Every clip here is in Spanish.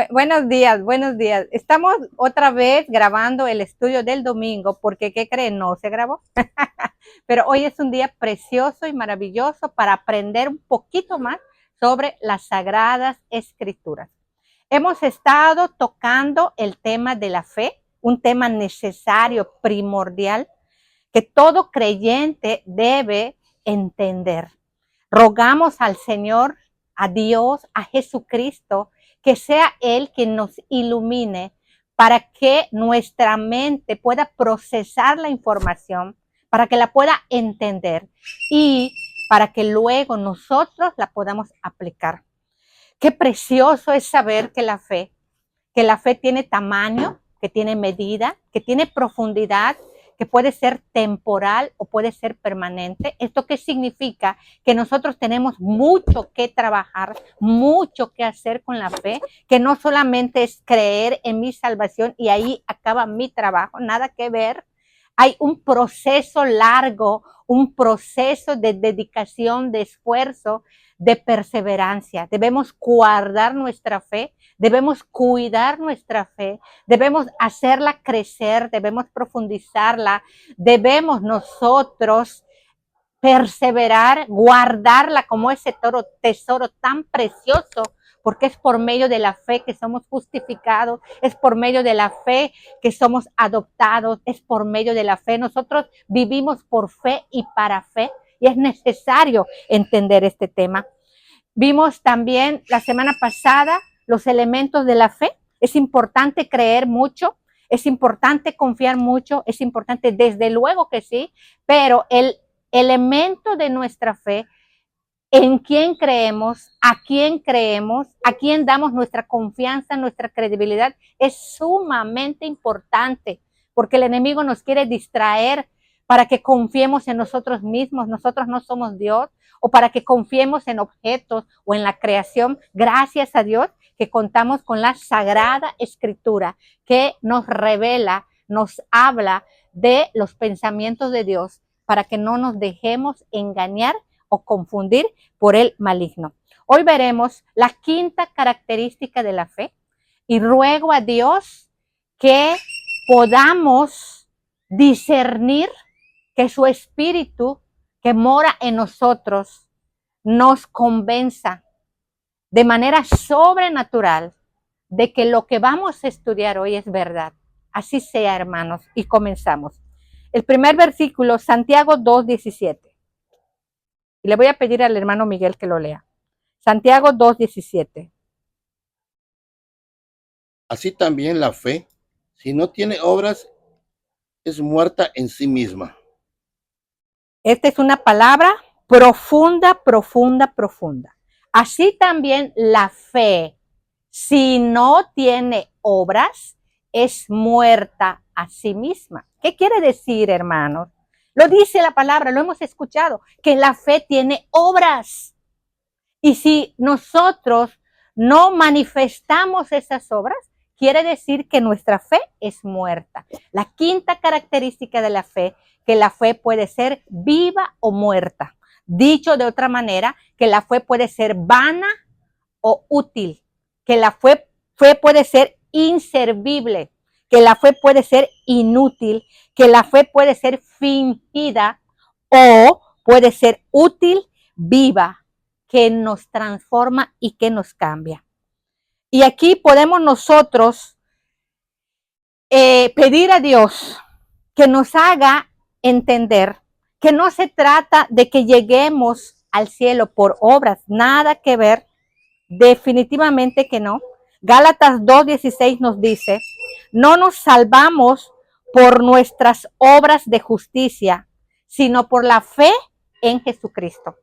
Buenos días, buenos días. Estamos otra vez grabando el estudio del domingo porque, ¿qué creen? No se grabó. Pero hoy es un día precioso y maravilloso para aprender un poquito más sobre las Sagradas Escrituras. Hemos estado tocando el tema de la fe, un tema necesario, primordial, que todo creyente debe entender. Rogamos al Señor, a Dios, a Jesucristo, que sea Él quien nos ilumine para que nuestra mente pueda procesar la información, para que la pueda entender y para que luego nosotros la podamos aplicar. Qué precioso es saber que la fe tiene tamaño, que tiene medida, que tiene profundidad, que puede ser temporal o puede ser permanente. ¿Esto qué significa? Que nosotros tenemos mucho que trabajar, mucho que hacer con la fe, que no solamente es creer en mi salvación y ahí acaba mi trabajo, nada que ver. Hay un proceso largo, un proceso de dedicación, de esfuerzo, de perseverancia. Debemos guardar nuestra fe, debemos cuidar nuestra fe, debemos hacerla crecer, debemos profundizarla, debemos nosotros perseverar, guardarla como ese tesoro tan precioso, porque es por medio de la fe que somos justificados, es por medio de la fe que somos adoptados, es por medio de la fe. Nosotros vivimos por fe y para fe, y es necesario entender este tema. Vimos también la semana pasada los elementos de la fe. Es importante creer mucho, es importante confiar mucho, es importante, desde luego que sí, pero el elemento de nuestra fe, en quién creemos, a quién damos nuestra confianza, nuestra credibilidad, es sumamente importante, porque el enemigo nos quiere distraer para que confiemos en nosotros mismos. Nosotros no somos Dios, o para que confiemos en objetos o en la creación. Gracias a Dios que contamos con la Sagrada Escritura, que nos revela, nos habla de los pensamientos de Dios, para que no nos dejemos engañar o confundir por el maligno. Hoy veremos la quinta característica de la fe y ruego a Dios que podamos discernir, que su espíritu que mora en nosotros nos convenza de manera sobrenatural de que lo que vamos a estudiar hoy es verdad. Así sea, hermanos, y comenzamos. El primer versículo, Santiago 2:17. Y le voy a pedir al hermano Miguel que lo lea. Santiago 2:17. Así también la fe, si no tiene obras, es muerta en sí misma. Esta es una palabra profunda, profunda, profunda. Así también la fe, si no tiene obras, es muerta a sí misma. ¿Qué quiere decir, hermanos? Lo dice la palabra, lo hemos escuchado, que la fe tiene obras. Y si nosotros no manifestamos esas obras, quiere decir que nuestra fe es muerta. La quinta característica de la fe, que la fe puede ser viva o muerta. Dicho de otra manera, que la fe puede ser vana o útil, que la fe puede ser inservible, que la fe puede ser inútil, que la fe puede ser fingida o puede ser útil, viva, que nos transforma y que nos cambia. Y aquí podemos nosotros pedir a Dios que nos haga entender que no se trata de que lleguemos al cielo por obras, nada que ver, definitivamente que no. Gálatas 2:16 nos dice, no nos salvamos por nuestras obras de justicia, sino por la fe en Jesucristo.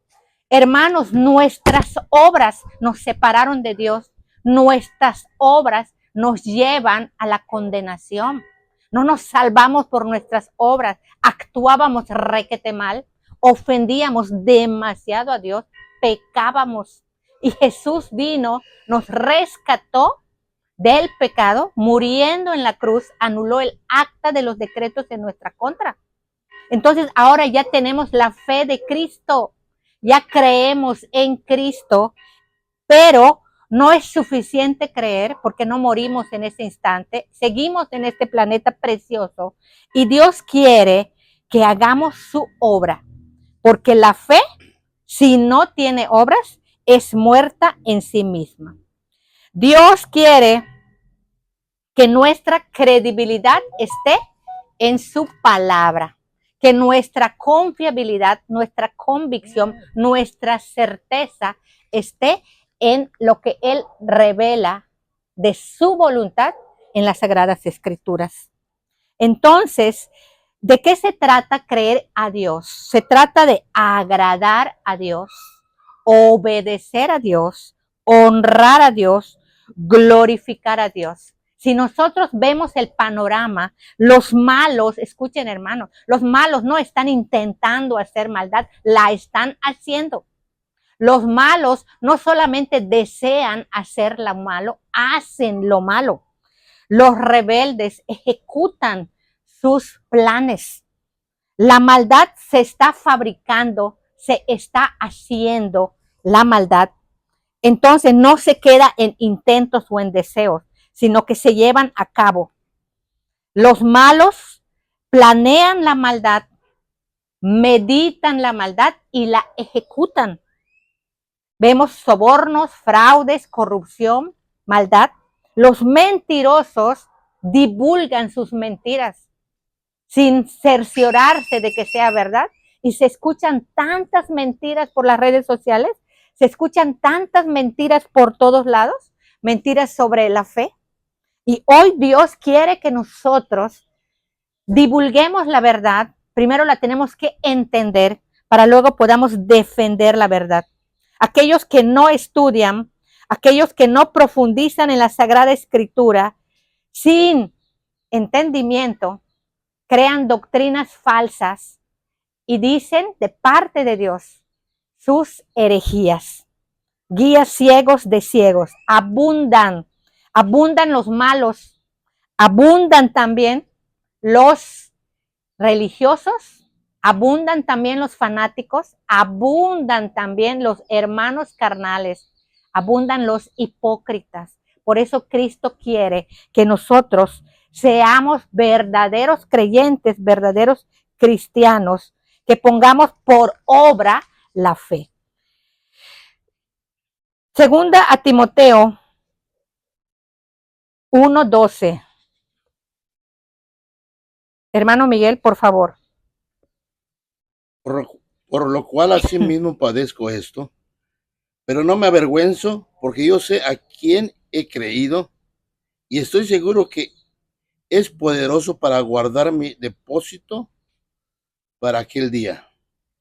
Hermanos, nuestras obras nos separaron de Dios, nuestras obras nos llevan a la condenación. No nos salvamos por nuestras obras, actuábamos requete mal, ofendíamos demasiado a Dios, pecábamos. Y Jesús vino, nos rescató del pecado, muriendo en la cruz, anuló el acta de los decretos en nuestra contra. Entonces ahora ya tenemos la fe de Cristo, ya creemos en Cristo, pero No es suficiente creer porque no morimos en ese instante, seguimos en este planeta precioso y Dios quiere que hagamos su obra, porque la fe, si no tiene obras, es muerta en sí misma. Dios quiere que nuestra credibilidad esté en su palabra, que nuestra confiabilidad, nuestra convicción, nuestra certeza esté en lo que Él revela de su voluntad en las Sagradas Escrituras. Entonces, ¿de qué se trata creer a Dios? Se trata de agradar a Dios, obedecer a Dios, honrar a Dios, glorificar a Dios. Si nosotros vemos el panorama, los malos, escuchen hermanos, los malos no están intentando hacer maldad, la están haciendo. Los malos no solamente desean hacer lo malo, hacen lo malo. Los rebeldes ejecutan sus planes. La maldad se está fabricando, se está haciendo la maldad. Entonces no se queda en intentos o en deseos, sino que se llevan a cabo. Los malos planean la maldad, meditan la maldad y la ejecutan. Vemos sobornos, fraudes, corrupción, maldad. Los mentirosos divulgan sus mentiras sin cerciorarse de que sea verdad. Y se escuchan tantas mentiras por las redes sociales, se escuchan tantas mentiras por todos lados, mentiras sobre la fe. Y hoy Dios quiere que nosotros divulguemos la verdad. Primero la tenemos que entender para luego podamos defender la verdad. Aquellos que no estudian, aquellos que no profundizan en la Sagrada Escritura, sin entendimiento, crean doctrinas falsas y dicen de parte de Dios sus herejías. Guías ciegos de ciegos. Abundan los malos, abundan también los religiosos, abundan también los fanáticos, abundan también los hermanos carnales, abundan los hipócritas. Por eso Cristo quiere que nosotros seamos verdaderos creyentes, verdaderos cristianos, que pongamos por obra la fe. Segunda a Timoteo 1:12. Hermano Miguel, por favor. Por lo cual asimismo padezco esto, pero no me avergüenzo, porque yo sé a quién he creído y estoy seguro que es poderoso para guardar mi depósito para aquel día.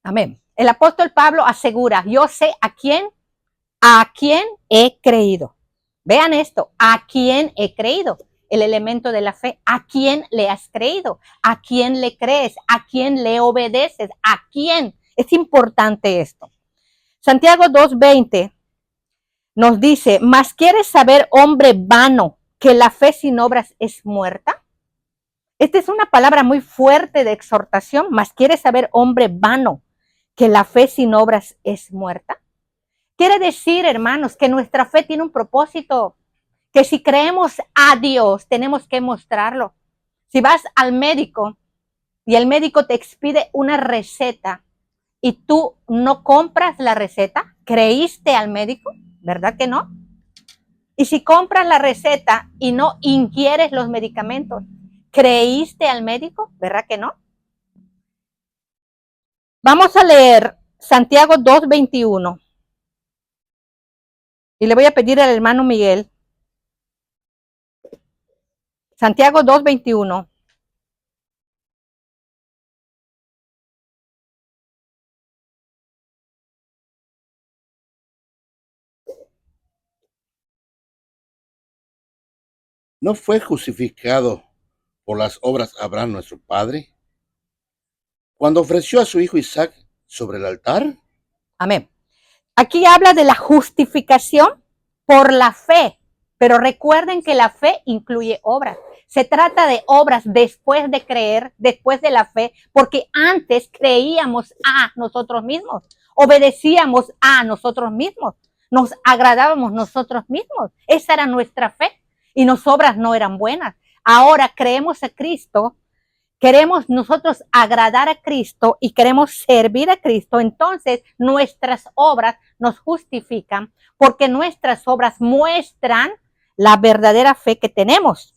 Amén. El apóstol Pablo asegura, yo sé a quién he creído. Vean esto, a quién he creído. El elemento de la fe, ¿a quién le has creído? ¿A quién le crees? ¿A quién le obedeces? ¿A quién? Es importante esto. Santiago 2:20 nos dice, ¿mas quieres saber, hombre vano, que la fe sin obras es muerta? Esta es una palabra muy fuerte de exhortación, ¿mas quieres saber, hombre vano, que la fe sin obras es muerta? Quiere decir, hermanos, que nuestra fe tiene un propósito, que si creemos a Dios, tenemos que mostrarlo. Si vas al médico y el médico te expide una receta y tú no compras la receta, ¿creíste al médico? ¿Verdad que no? Y si compras la receta y no ingieres los medicamentos, ¿creíste al médico? ¿Verdad que no? Vamos a leer Santiago 2:21. Y le voy a pedir al hermano Miguel. Santiago 2:21. ¿No fue justificado por las obras Abraham nuestro padre cuando ofreció a su hijo Isaac sobre el altar? Amén. Aquí habla de la justificación por la fe, pero recuerden que la fe incluye obras. Se trata de obras después de creer, después de la fe, porque antes creíamos a nosotros mismos, obedecíamos a nosotros mismos. nos agradábamos nosotros mismos. Esa era nuestra fe y nuestras obras no eran buenas. Ahora creemos a Cristo, queremos nosotros agradar a Cristo y queremos servir a Cristo, entonces nuestras obras nos justifican porque nuestras obras muestran la verdadera fe que tenemos.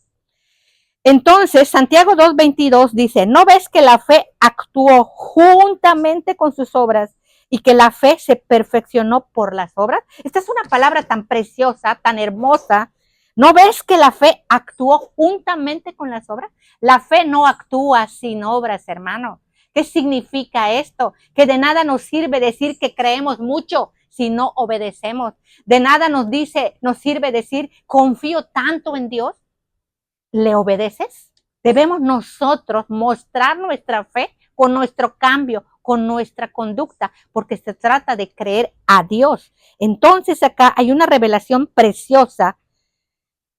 Entonces, Santiago 2:22 dice, ¿no ves que la fe actuó juntamente con sus obras y que la fe se perfeccionó por las obras? Esta es una palabra tan preciosa, tan hermosa. ¿No ves que la fe actuó juntamente con las obras? La fe no actúa sin obras, hermano. ¿Qué significa esto? Que de nada nos sirve decir que creemos mucho si no obedecemos. De nada nos sirve decir confío tanto en Dios. ¿Le obedeces? Debemos nosotros mostrar nuestra fe con nuestro cambio, con nuestra conducta, porque se trata de creer a Dios. Entonces acá hay una revelación preciosa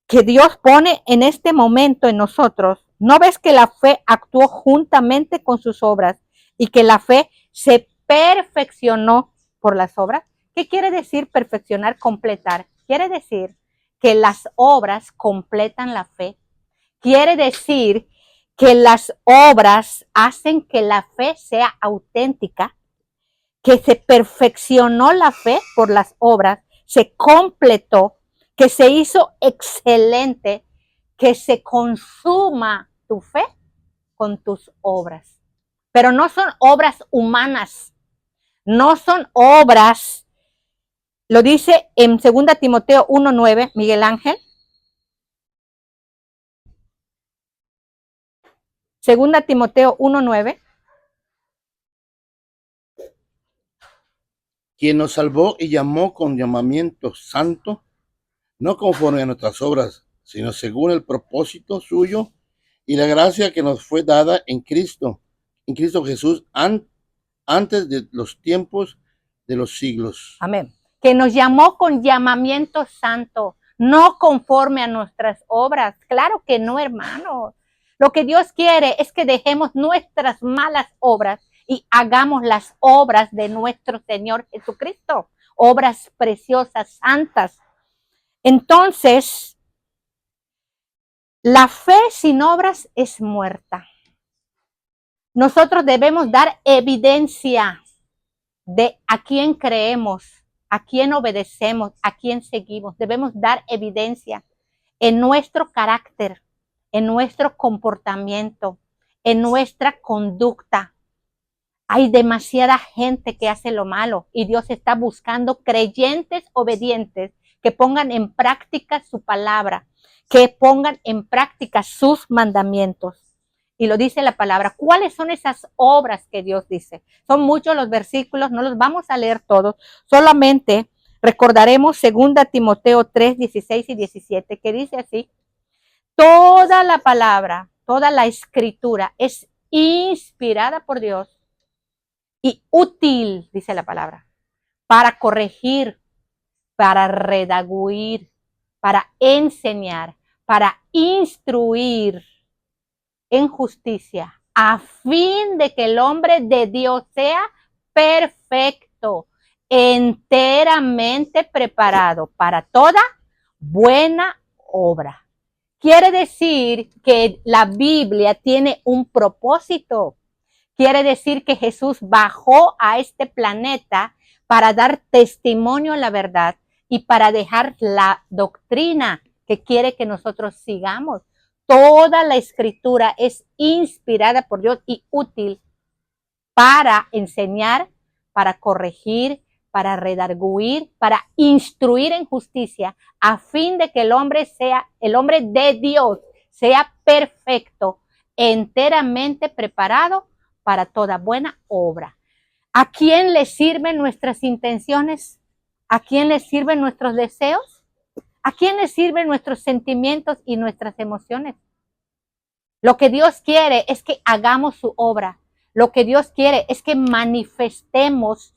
que Dios pone en este momento en nosotros. ¿No ves que la fe actuó juntamente con sus obras y que la fe se perfeccionó por las obras? ¿Qué quiere decir perfeccionar, completar? Quiere decir que las obras completan la fe. Quiere decir que las obras hacen que la fe sea auténtica, que se perfeccionó la fe por las obras, se completó, que se hizo excelente, que se consuma tu fe con tus obras. Pero no son obras humanas, no son obras, lo dice en 2 Timoteo 1:9, Miguel Ángel. 2 Timoteo 1:9. Quien nos salvó y llamó con llamamiento santo, no conforme a nuestras obras, sino según el propósito suyo y la gracia que nos fue dada en Cristo Jesús, antes de los tiempos de los siglos. Amén. Que nos llamó con llamamiento santo, no conforme a nuestras obras. Claro que no, hermano. Lo que Dios quiere es que dejemos nuestras malas obras y hagamos las obras de nuestro Señor Jesucristo. Obras preciosas, santas. Entonces, la fe sin obras es muerta. Nosotros debemos dar evidencia de a quién creemos, a quién obedecemos, a quién seguimos. Debemos dar evidencia en nuestro carácter, en nuestro comportamiento, en nuestra conducta. Hay demasiada gente que hace lo malo y Dios está buscando creyentes obedientes que pongan en práctica su palabra, que pongan en práctica sus mandamientos. Y lo dice la palabra. ¿Cuáles son esas obras que Dios dice? Son muchos los versículos, no los vamos a leer todos, solamente recordaremos 2 Timoteo 3, 16 y 17, que dice así: toda la palabra, toda la escritura es inspirada por Dios y útil, dice la palabra, para corregir, para redaguir, para enseñar, para instruir en justicia, a fin de que el hombre de Dios sea perfecto, enteramente preparado para toda buena obra. Quiere decir que la Biblia tiene un propósito. Quiere decir que Jesús bajó a este planeta para dar testimonio a la verdad y para dejar la doctrina que quiere que nosotros sigamos. Toda la escritura es inspirada por Dios y útil para enseñar, para corregir, para redarguir, para instruir en justicia, a fin de que el hombre de Dios sea perfecto, enteramente preparado para toda buena obra. ¿A quién le sirven nuestras intenciones? ¿A quién le sirven nuestros deseos? ¿A quién le sirven nuestros sentimientos y nuestras emociones? Lo que Dios quiere es que hagamos su obra. Lo que Dios quiere es que manifestemos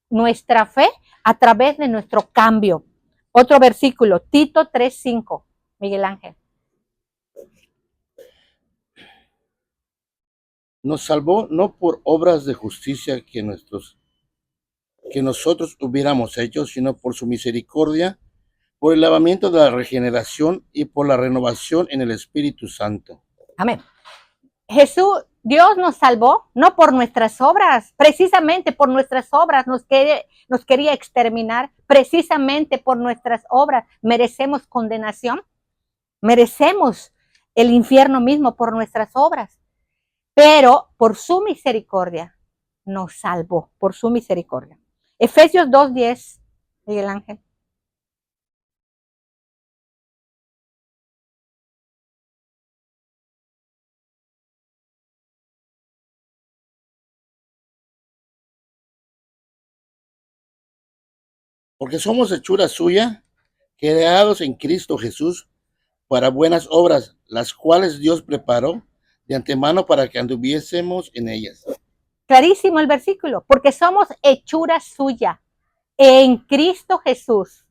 nuestra fe a través de nuestro cambio. Otro versículo, Tito 3:5, Miguel Ángel. Nos salvó no por obras de justicia que que nosotros hubiéramos hecho, sino por su misericordia, por el lavamiento de la regeneración y por la renovación en el Espíritu Santo. Amén. Jesús, Dios nos salvó, no por nuestras obras, precisamente por nuestras obras nos quería exterminar, precisamente por nuestras obras merecemos condenación, merecemos el infierno mismo por nuestras obras, pero por su misericordia nos salvó, por su misericordia. Efesios 2:10, Miguel Ángel. Porque somos hechura suya, creados en Cristo Jesús para buenas obras, las cuales Dios preparó de antemano para que anduviésemos en ellas. Clarísimo el versículo, porque somos hechura suya en Cristo Jesús.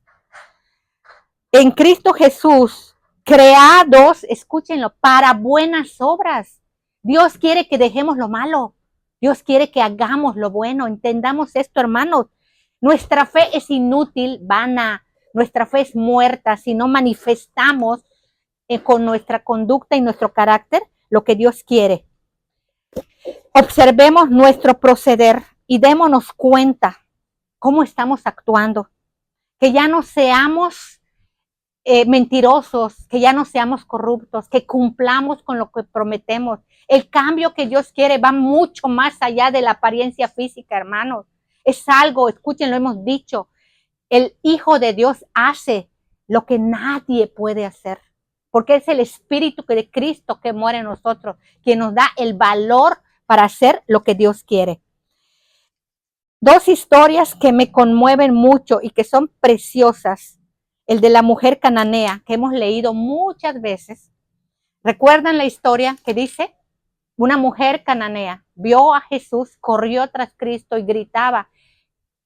En Cristo Jesús, creados, escúchenlo, para buenas obras. Dios quiere que dejemos lo malo. Dios quiere que hagamos lo bueno. Entendamos esto, hermanos. Nuestra fe es inútil, vana. Nuestra fe es muerta si no manifestamos con nuestra conducta y nuestro carácter lo que Dios quiere. Observemos nuestro proceder y démonos cuenta cómo estamos actuando. Que ya no seamos mentirosos, que ya no seamos corruptos, que cumplamos con lo que prometemos. El cambio que Dios quiere va mucho más allá de la apariencia física, hermanos. Es algo, escuchen, lo hemos dicho, el Hijo de Dios hace lo que nadie puede hacer, porque es el Espíritu de Cristo que muere en nosotros, quien nos da el valor para hacer lo que Dios quiere. Dos historias que me conmueven mucho y que son preciosas. El de la mujer cananea, que hemos leído muchas veces. ¿Recuerdan la historia que dice? Una mujer cananea vio a Jesús, corrió tras Cristo y gritaba: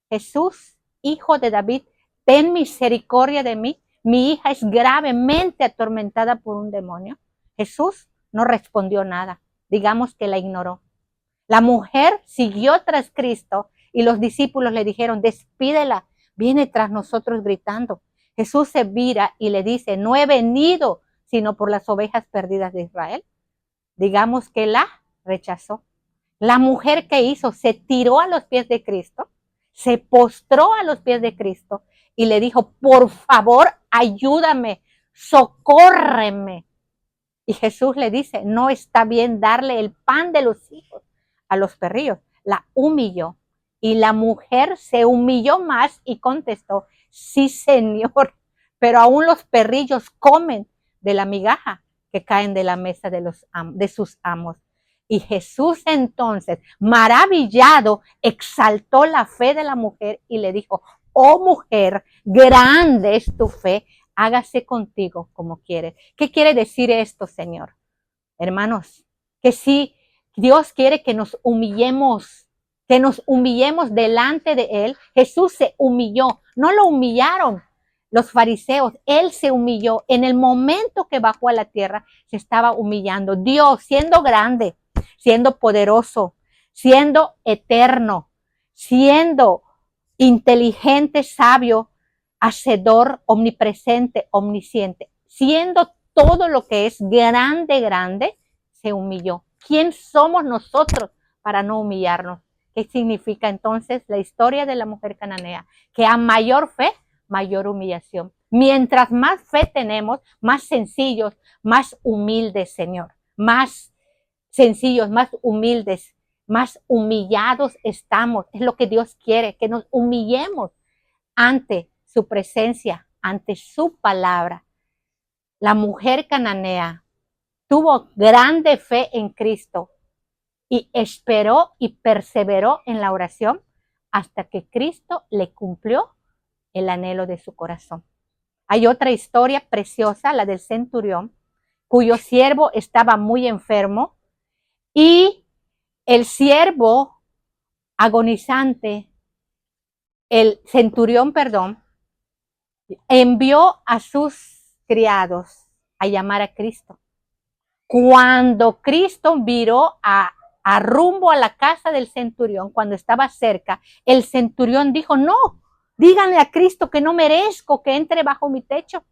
Jesús, hijo de David, ten misericordia de mí. Mi hija es gravemente atormentada por un demonio. Jesús no respondió nada. Digamos que la ignoró. La mujer siguió tras Cristo y los discípulos le dijeron: despídela, viene tras nosotros gritando. Jesús se vira y le dice: no he venido sino por las ovejas perdidas de Israel. Digamos que la rechazó. La mujer que hizo, se tiró a los pies de Cristo, se postró a los pies de Cristo y le dijo: por favor, ayúdame, socórreme. Y Jesús le dice: no está bien darle el pan de los hijos a los perrillos. La humilló. Y la mujer se humilló más y contestó: sí, Señor, pero aún los perrillos comen de la migaja que caen de la mesa de sus amos. Y Jesús entonces, maravillado, exaltó la fe de la mujer y le dijo: oh mujer, grande es tu fe, hágase contigo como quieres. ¿Qué quiere decir esto, Señor? Hermanos, que sí, Dios quiere que nos humillemos delante de Él. Jesús se humilló, no lo humillaron los fariseos, Él se humilló. En el momento que bajó a la tierra, se estaba humillando. Dios, siendo grande, siendo poderoso, siendo eterno, siendo inteligente, sabio, hacedor, omnipresente, omnisciente, siendo todo lo que es grande, grande, se humilló. ¿Quién somos nosotros para no humillarnos? ¿Qué significa entonces la historia de la mujer cananea? Que a mayor fe, mayor humillación. Mientras más fe tenemos, más sencillos, más humildes, Señor. Más sencillos, más humildes, más humillados estamos. Es lo que Dios quiere, que nos humillemos ante su presencia, ante su palabra. La mujer cananea tuvo grande fe en Cristo y esperó y perseveró en la oración hasta que Cristo le cumplió el anhelo de su corazón. Hay otra historia preciosa, la del centurión, cuyo siervo estaba muy enfermo y el siervo agonizante, el centurión, perdón, envió a sus criados a llamar a Cristo. Cuando Cristo viró a a rumbo a la casa del centurión, cuando estaba cerca, el centurión dijo, no, díganle a Cristo que no merezco que entre bajo mi techo.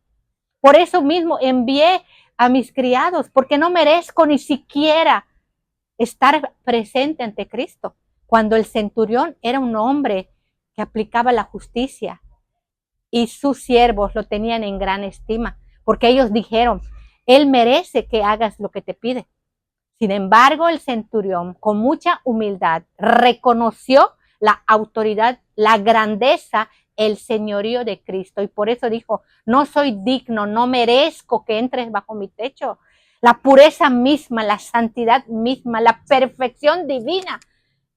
Por eso mismo envié a mis criados, porque no merezco ni siquiera estar presente ante Cristo. Cuando el centurión era un hombre que aplicaba la justicia y sus siervos lo tenían en gran estima, porque ellos dijeron, él merece que hagas lo que te pide. Sin embargo, el centurión, con mucha humildad, reconoció la autoridad, la grandeza, el señorío de Cristo. Y por eso dijo, no soy digno, no merezco que entres bajo mi techo. La pureza misma, la santidad misma, la perfección divina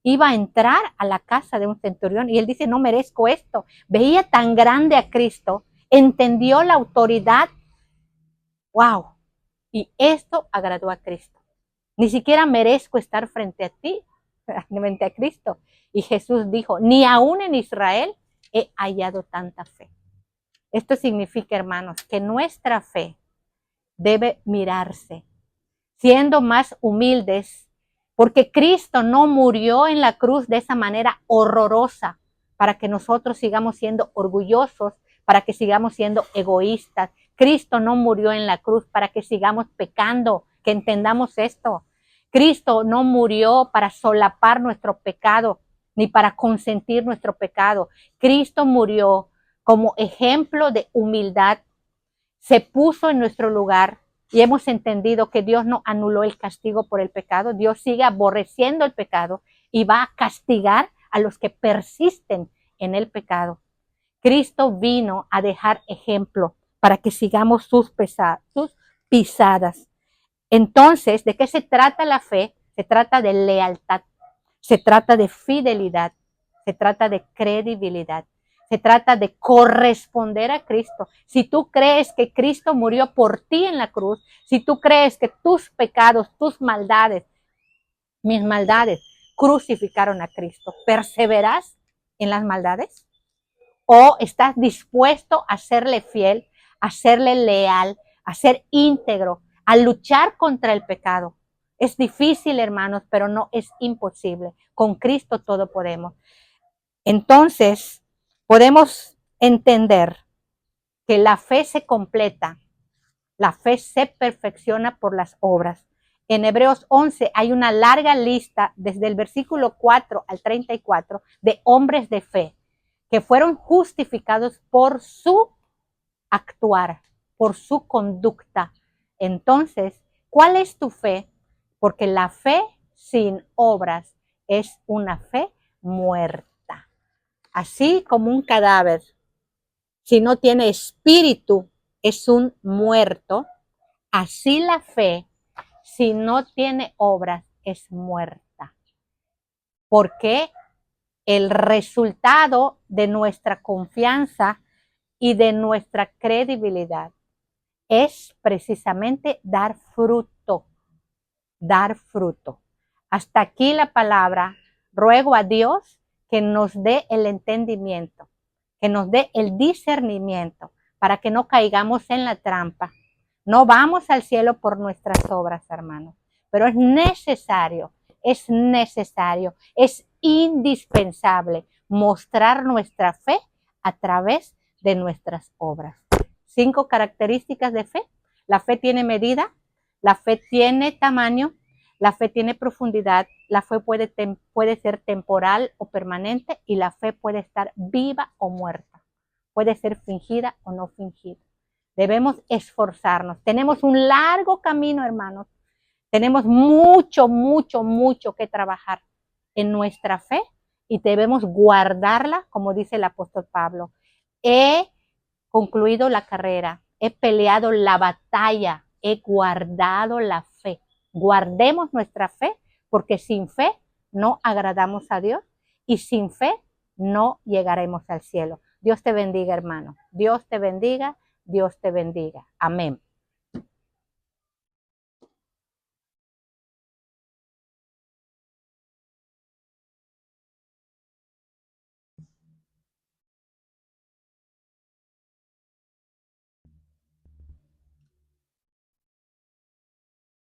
iba a entrar a la casa de un centurión. Y él dice, no merezco esto. Veía tan grande a Cristo, entendió la autoridad. ¡Wow! Y esto agradó a Cristo. Ni siquiera merezco estar frente a ti, frente a Cristo. Y Jesús dijo, ni aún en Israel he hallado tanta fe. Esto significa, hermanos, que nuestra fe debe mirarse, siendo más humildes, porque Cristo no murió en la cruz de esa manera horrorosa para que nosotros sigamos siendo orgullosos, para que sigamos siendo egoístas. Cristo no murió en la cruz para que sigamos pecando, que entendamos esto. Cristo no murió para solapar nuestro pecado, ni para consentir nuestro pecado. Cristo murió como ejemplo de humildad, se puso en nuestro lugar y hemos entendido que Dios no anuló el castigo por el pecado. Dios sigue aborreciendo el pecado y va a castigar a los que persisten en el pecado. Cristo vino a dejar ejemplo para que sigamos sus pisadas. Entonces, ¿de qué se trata la fe? Se trata de lealtad, se trata de fidelidad, se trata de credibilidad, se trata de corresponder a Cristo. Si tú crees que Cristo murió por ti en la cruz, si tú crees que tus pecados, tus maldades, mis maldades, crucificaron a Cristo, ¿perseveras en las maldades? ¿O estás dispuesto a serle fiel, a serle leal, a ser íntegro, a luchar contra el pecado? Es difícil, hermanos, pero no es imposible. Con Cristo todo podemos. Entonces, podemos entender que la fe se completa, la fe se perfecciona por las obras. En Hebreos 11 hay una larga lista, desde el versículo 4 al 34, de hombres de fe que fueron justificados por su actuar, por su conducta. Entonces, ¿cuál es tu fe? Porque la fe sin obras es una fe muerta. Así como un cadáver, si no tiene espíritu, es un muerto. Así la fe, si no tiene obras, es muerta. Porque el resultado de nuestra confianza y de nuestra credibilidad es precisamente dar fruto, dar fruto. Hasta aquí la palabra. Ruego a Dios que nos dé el entendimiento, que nos dé el discernimiento para que no caigamos en la trampa. No vamos al cielo por nuestras obras, hermanos, pero es necesario, es indispensable mostrar nuestra fe a través de nuestras obras. 5 características de fe. La fe tiene medida, la fe tiene tamaño, la fe tiene profundidad, la fe puede ser temporal o permanente y la fe puede estar viva o muerta. Puede ser fingida o no fingida. Debemos esforzarnos. Tenemos un largo camino, hermanos. Tenemos mucho, mucho, mucho que trabajar en nuestra fe y debemos guardarla, como dice el apóstol Pablo. He concluido la carrera, he peleado la batalla, he guardado la fe. Guardemos nuestra fe, porque sin fe no agradamos a Dios y sin fe no llegaremos al cielo. Dios te bendiga, hermano. Dios te bendiga, Dios te bendiga. Amén.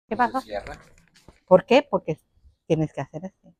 ¿Qué pasó? ¿Por qué? Porque Tienes que hacer así.